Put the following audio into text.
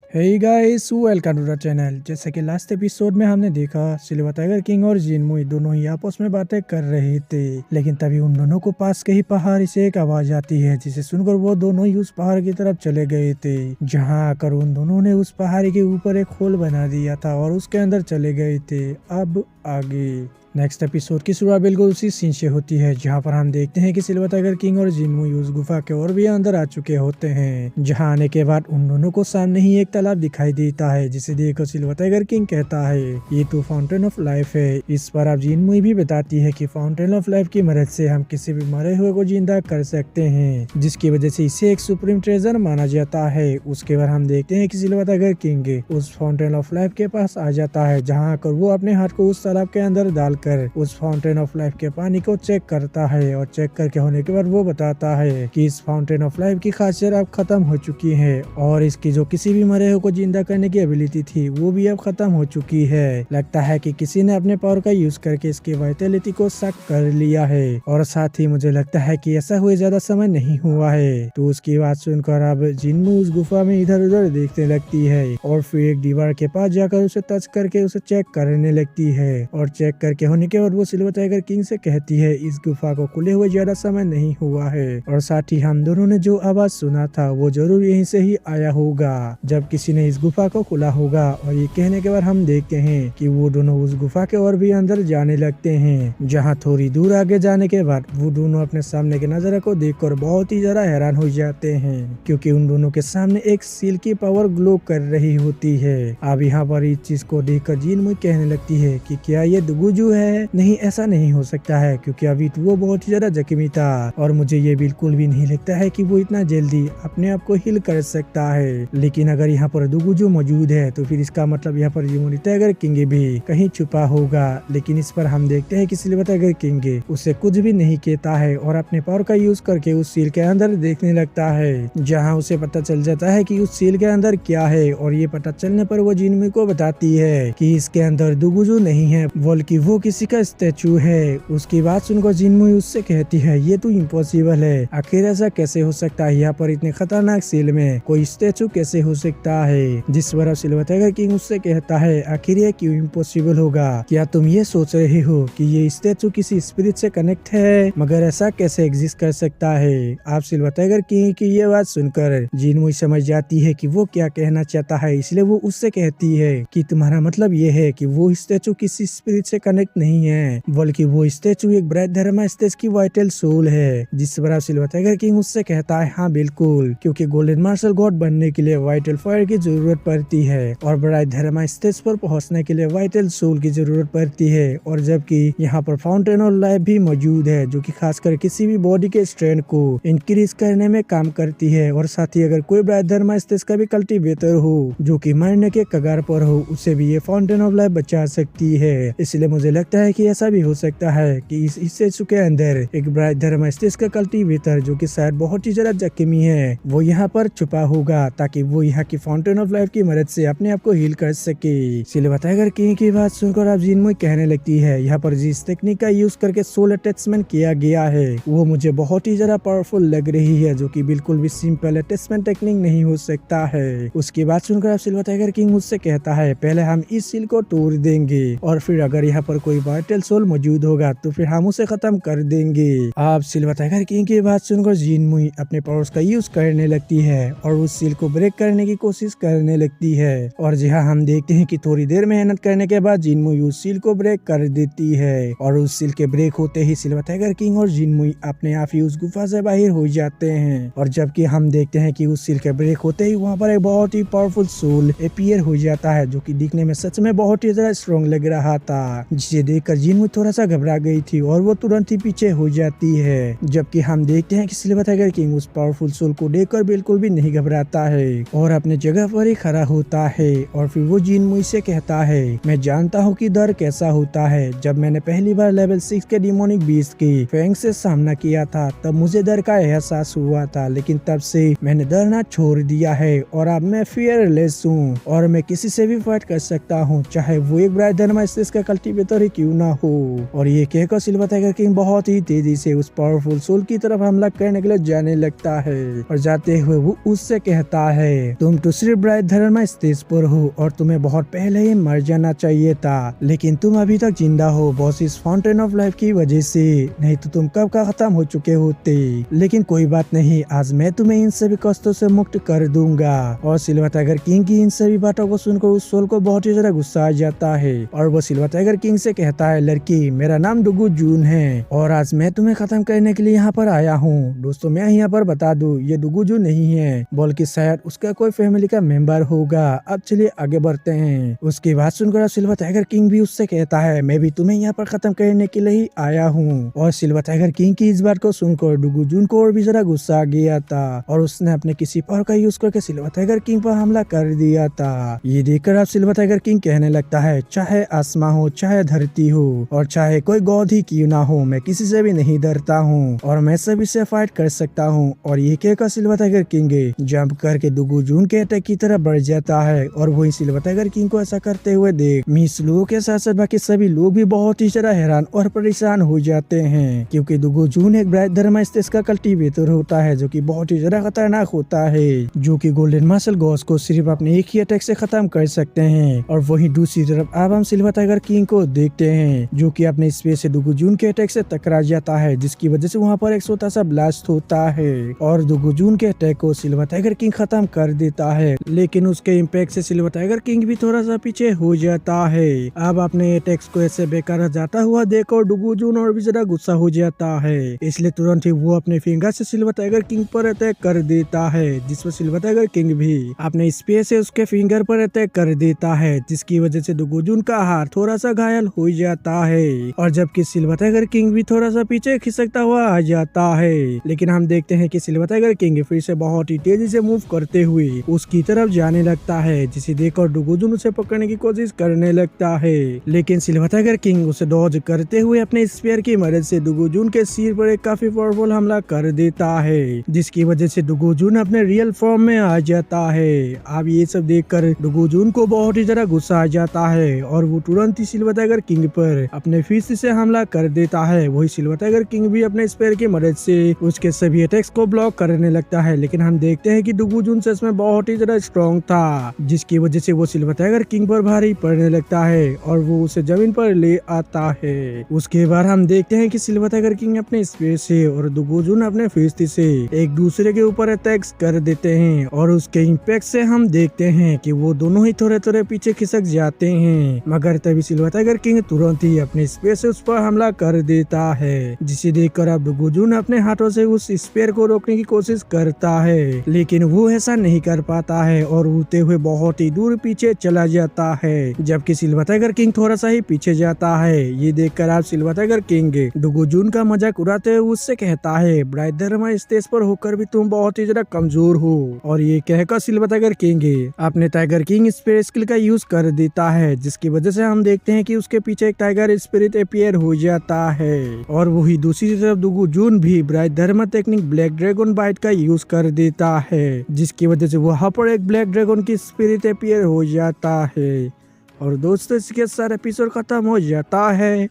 Hey guys, welcome to the channel. जैसे कि last episode में हमने देखा सिल्वर टाइगर किंग और जिनमुई दोनों ही आपस में बातें कर रहे थे, लेकिन तभी उन दोनों को पास के ही पहाड़ से एक आवाज आती है, जिसे सुनकर वो दोनों ही उस पहाड़ की तरफ चले गए थे। जहां आकर उन दोनों ने उस पहाड़ के ऊपर एक होल बना दिया था और उसके अंदर चले गए थे। अब आगे नेक्स्ट एपिसोड की शुरुआत बिल्कुल उसी सीन से होती है, जहां पर हम देखते हैं कि सिल्वर टाइगर किंग और जिनमुई उस गुफा के और भी अंदर आ चुके होते हैं। जहां आने के बाद उन दोनों को सामने ही एक तालाब दिखाई देता है, जिसे देखकर सिल्वर टाइगर किंग कहता है ये तो फाउंटेन ऑफ लाइफ है। इस पर अब जिनमुई भी बताती है कि फाउंटेन ऑफ लाइफ की मदद से हम किसी भी मरे हुए को जिंदा कर सकते हैं, जिसकी वजह से इसे एक सुप्रीम ट्रेजर माना जाता है। उसके बाद हम देखते हैं कि सिल्वर टाइगर किंग उस फाउंटेन ऑफ लाइफ के पास आ जाता है, जहाँ आकर वो अपने हाथ को उस तालाब के अंदर डालकर उस फाउंटेन ऑफ लाइफ के पानी को चेक करता है, और चेक करके होने के बाद वो बताता है कि इस फाउंटेन ऑफ लाइफ की खासियत अब खत्म हो चुकी है, और इसकी जो किसी भी मरे हुए को जिंदा करने की एबिलिटी थी वो भी अब खत्म हो चुकी है। लगता है कि किसी ने अपने पावर का यूज करके इसकी वाइटलिटी को सक कर लिया है, और साथ ही मुझे लगता है कि ऐसा हुए ज्यादा समय नहीं हुआ है। तो उसकी बात सुनकर अब जिन्मू उस गुफा में इधर उधर देखने लगती है, और फिर एक दीवार के पास जाकर उसे टच करके उसे चेक करने लगती है, और चेक करके होने के बाद वो सिल्वर टाइगर किंग से कहती है इस गुफा को खुले हुए ज्यादा समय नहीं हुआ है, और साथ ही हम दोनों ने जो आवाज सुना था वो जरूर यहीं से ही आया होगा जब किसी ने इस गुफा को खुला होगा। और ये कहने के बाद हम देखते हैं कि वो दोनों उस गुफा के और भी अंदर जाने लगते हैं, जहाँ थोड़ी दूर आगे जाने के बाद वो दोनों अपने सामने के नजारे को देखकर बहुत ही ज्यादा हैरान हो जाते हैं, क्योंकि उन दोनों के सामने एक सील की पावर ग्लो कर रही होती है। अब यहाँ पर इस चीज को देखकर जिनमुई कहने लगती है कि क्या ये दुगुजू है? नहीं, ऐसा नहीं हो सकता है, क्योंकि अभी तो वो बहुत ही ज्यादा जख्मी था, और मुझे ये बिल्कुल भी नहीं लगता है कि वो इतना जल्दी अपने आप को हील कर सकता है। लेकिन अगर यहाँ पर दुगुजू मौजूद है तो फिर इसका मतलब यहाँ पर जिमोनी टाइगर किंग भी कहीं छुपा होगा। लेकिन इस पर हम देखते हैं कि सिल्वर टाइगर किंग उससे कुछ भी नहीं कहता है, और अपने पावर का यूज करके उस सील के अंदर देखने लगता है, जहाँ उसे पता चल जाता है कि उस सील के अंदर क्या है। और ये पता चलने पर वो जिनमुई को बताती है कि इसके अंदर दुगुजू नहीं है, बल्कि वो किसी का स्टैचू है। उसकी बात सुनकर जिनमुई उससे कहती है ये तो इम्पॉसिबल है, आखिर ऐसा कैसे हो सकता है? यहाँ पर इतने खतरनाक सील में कोई स्टैचू कैसे हो सकता है? जिस पर सिल्वर टाइगर किंग उससे कहता है आखिर ये क्यों इम्पॉसिबल होगा? क्या तुम ये सोच रहे हो कि ये स्टैचू किसी स्पिरिट से कनेक्ट है? मगर ऐसा कैसे एग्जिस्ट कर सकता है? आप सिल्वर टाइगर किंग की ये बात सुनकर जिनमुई समझ जाती है कि वो क्या कहना चाहता है, इसलिए वो उससे कहती है कि तुम्हारा मतलब ये है कि वो स्टैचू किसी स्पिरिट से कनेक्ट नहीं है, बल्कि वो स्टैचू एक ब्राइट धर्मा स्टेज की वाइटल सोल है। जिस पर सिल्वर टाइगर किंग उससे कहता है हाँ बिल्कुल, क्योंकि गोल्डन मार्शल गॉड बनने के लिए वाइटल फायर की जरूरत पड़ती है, और ब्राइट धर्मा स्टेज पर पहुंचने के लिए वाइटल सोल की जरूरत पड़ती है। और जबकि यहाँ पर फाउंटेन ऑफ लाइफ भी मौजूद है, जो कि खासकर किसी भी बॉडी के स्ट्रेंथ को इंक्रीज करने में काम करती है। और साथ ही अगर कोई ब्राइट धर्मा स्टेज का भी कल्टीवेटर हो जो कि मरने के कगार पर हो, उसे भी ये फाउंटेन ऑफ लाइफ बचा सकती है। इसलिए मुझे लगता है कि ऐसा भी हो सकता है कि इस स्टैचू के अंदर एक ब्राइट धर्मा स्टेज का कल्टीवेटर, जो कि शायद बहुत ही ज्यादा जख्मी है, वो यहाँ पर छुपा होगा, ताकि वो यहाँ की फाउंटेन ऑफ लाइफ की मदद से अपने आप को हील कर सके। सिल्वर टाइगर किंग की बात सुनकर अब जिनमुई कहने लगती है यहाँ पर जिस टेक्निक का यूज करके सोल अटैचमेंट किया गया है वो मुझे बहुत ही ज्यादा पावरफुल लग रही है, जो कि बिल्कुल भी सिंपल अटैचमेंट टेक्निक नहीं हो सकता है। उसकी बात सुनकर अब सिल्वर टाइगर किंग मुझसे कहता है पहले हम इस सील को तोड़ देंगे, और फिर अगर यहाँ पर कोई वाइटल सोल मौजूद होगा तो फिर हम उसे खत्म कर देंगे। आप सिल्वर टाइगर किंग की बात सुनकर जिनमुई अपने पावर्स का यूज करने लगती है, और उस सील को ब्रेक करने की कोशिश करने लगती है। और जहाँ हम देखते हैं कि थोड़ी देर मेहनत करने के बाद जिनमुई उस सील को ब्रेक कर देती है, और उस सील के ब्रेक होते ही सिल्वर टाइगर किंग और जिनमुई अपने आप ही उस गुफा से बाहर हो जाते हैं। और जबकि हम देखते हैं कि उस सील के ब्रेक होते ही वहाँ पर एक बहुत ही पावरफुल सोल अपीयर हो जाता है, जो कि दिखने में सच में बहुत ही ज्यादा स्ट्रॉन्ग लग रहा था, जिसे देखकर जिनमुई थोड़ा सा घबरा गई थी, और वो तुरंत ही पीछे हो जाती है। जबकि हम देखते हैं कि सिल्वर टाइगर किंग उस पावरफुल सोल को देखकर बिल्कुल भी नहीं घबराता है, और अपने जगह पर ही खड़ा होता है। और फिर वो जिनमुई से कहता है मैं जानता हूँ कि डर कैसा होता है। जब मैंने पहली बार लेवल 6 के डिमोनिक बीस्ट की फैंग से सामना किया था तब मुझे डर का एहसास हुआ था, लेकिन तब से मैंने डरना छोड़ दिया है, और अब मैं फियरलेस हूँ, और मैं किसी से भी फाइट कर सकता हूँ, चाहे वो एक ब्राइट धर्मा स्टेज का कल्टीवेटर ही क्यों ना हो। और ये कहकर सिल्वर टाइगर किंग बहुत ही तेजी से उस पावरफुल सोल की तरफ हमला करने के लिए जाने लगता है और जाते हुए वो उससे कहता है तुम तो सिर्फ ब्राइट धर्मा स्टेज पर हो और तुम्हें बहुत पहले ही मर जाना चाहिए था, लेकिन तुम अभी तक जिंदा हो बॉस इस फाउंटेन ऑफ लाइफ की वजह से, नहीं तो तुम कब का खत्म हो चुके होते। लेकिन कोई बात नहीं, आज मैं तुम्हें इन सभी कष्टों से मुक्त कर दूंगा। और सिल्वर टाइगर किंग की इन सभी बातों को सुनकर उस सोल को बहुत ही ज्यादा गुस्सा आ जाता है और वो सिल्वर टाइगर किंग से कहता है लड़की मेरा नाम डुगू जून है और आज मैं तुम्हें खत्म करने के लिए यहाँ पर आया हूँ। दोस्तों मैं यहाँ पर बता दूं ये डुगू जून नहीं है बल्कि शायद उसका कोई फैमिली का मेंबर होगा। अब चलिए आगे बढ़ते हैं। उसकी बात सुनकर सिल्वर टाइगर किंग भी उससे कहता है मैं भी तुम्हें यहाँ पर खत्म करने के लिए ही आया हूँ। और सिल्वर टाइगर किंग की इस बात को सुनकर डुगू जून को और भी जरा गुस्सा आ गया था और उसने अपने किसी पावर का यूज करके सिल्वर टाइगर किंग पर हमला कर दिया था। ये देखकर अब सिल्वर टाइगर किंग कहने लगता है चाहे आसमां हो चाहे धरती हो और चाहे कोई गॉड ही क्यों ना हो, मैं किसी से भी नहीं डरता हूँ और मैं सभी से फाइट कर सकता हूँ। और ये कहकर सिल्वर टाइगर किंग जंप करके डुगू जून के अटैक की तरफ बढ़ जाता है और वही सिल्वर टाइगर किंग को ऐसा करते हुए देख मिस लू के साथ साथ बाकी सभी लोग भी बहुत ही ज्यादा हैरान और परेशान हो जाते हैं, क्योंकि डुगू जून एक ब्राइट धर्मा स्टेज का कल्टीवेटर होता है जो कि बहुत ही ज्यादा खतरनाक होता है, जो कि गोल्डन मसल गॉस को सिर्फ अपने एक ही अटैक से खत्म कर सकते हैं। और वही दूसरी तरफ अब हम सिल्वर टाइगर किंग को देखते हैं जो कि अपने स्पेस से डुगू जून के अटैक से टकरा जाता है, जिसकी वजह से वहाँ पर एक छोटा सा ब्लास्ट होता है और डुगू जून के अटैक को सिल्वर टाइगर किंग खत्म कर देता है। लेकिन उसके इम्पैक्ट से सिल्वर टाइगर किंग भी थोड़ा सा पीछे हो जाता है। अब अपने अटैक्स को ऐसे बेकार जाता हुआ देखकर डुगू जून और भी ज्यादा गुस्सा हो जाता है, इसलिए तुरंत ही वो अपने फिंगर से सिल्वर टाइगर किंग पर अटैक कर देता है, जिसमें सिल्वर टाइगर किंग भी अपने स्पेस से उसके फिंगर पर अटैक कर देता है, जिसकी वजह से डुगू जून का हाथ थोड़ा सा घायल हो जाता है और जबकि सिल्वर टाइगर किंग भी थोड़ा सा पीछे खिसकता हुआ आ जाता है। लेकिन हम देखते हैं कि सिल्वर टाइगर किंग फिर से बहुत ही तेजी से मूव करते हुए उसकी तरफ जाने लगता है, जिसे देखकर डुगू जून उसे पकड़ने की कोशिश करने लगता है। लेकिन सिल्वर टाइगर किंग उसे डॉज करते हुए अपने स्पेयर की मदद से डुगू जून के सिर पर एक काफी पावरफुल हमला कर देता है, जिसकी वजह से डुगू जून अपने रियल फॉर्म में आ जाता है। अब ये सब देखकर डुगू जून को बहुत ही ज्यादा गुस्सा आ जाता है और वो तुरंत ही सिल्वर टाइगर किंग पर अपने फिस्ट से हमला कर देता है। वही सिल्वर टाइगर किंग भी अपने स्पेयर की मदद से उसके सभी अटैक्स को ब्लॉक करने लगता है। लेकिन हम देखते हैं कि डुगू जून सच में बहुत ही ज्यादा स्ट्रॉन्ग था, जिसकी वजह से वो सिल्वर टाइगर किंग पर भारी पड़ने लगता है और वो उसे जमीन पर ले आता है। उसके बाद हम देखते हैं कि सिल्वर टाइगर किंग अपने स्पेयर से और डुगू जून अपने फिस्ट से एक दूसरे के ऊपर अटैक्स कर देते हैं और उसके इम्पैक्ट से हम देखते हैं कि वो दोनों ही थोड़े थोड़े पीछे खिसक जाते हैं, मगर तभी सिल्वर टाइगर किंग तुरंत ही अपने स्पेयर से उस पर हमला कर देता है, जिसे देखकर अब डुगू जून अपने हाथों से उस स्पेयर को रोकने की कोशिश करता है, लेकिन वो ऐसा नहीं कर पाता है और उड़ते हुए बहुत ही दूर पीछे चला जाता है, जबकि सिल्वर टाइगर किंग थोड़ा सा ही पीछे जाता है। ये देखकर आप सिल्वर टाइगर किंग डुगू जून का मजाक उड़ाते हुए उससे कहता है ब्राइट धर्मा स्टेज पर होकर भी तुम बहुत ही ज्यादा कमजोर हो। और ये कहकर सिल्वर टाइगर किंग अपने टाइगर किंग स्पिरिट स्किल का यूज कर देता है, जिसकी वजह से हम देखते हैं कि उसके पीछे एक टाइगर स्पिरिट अपीयर हो जाता है। और वही दूसरी तरफ डुगू जून भी ब्राइट धर्मा टेक्निक ब्लैक ड्रैगन बाइट का यूज कर देता है, जिसकी वजह से वहाँ पर एक ब्लैक ड्रैगन की स्पिरिट अपीयर हो जाता है। और दोस्तों इसके साथ एपिसोड खत्म हो जाता है।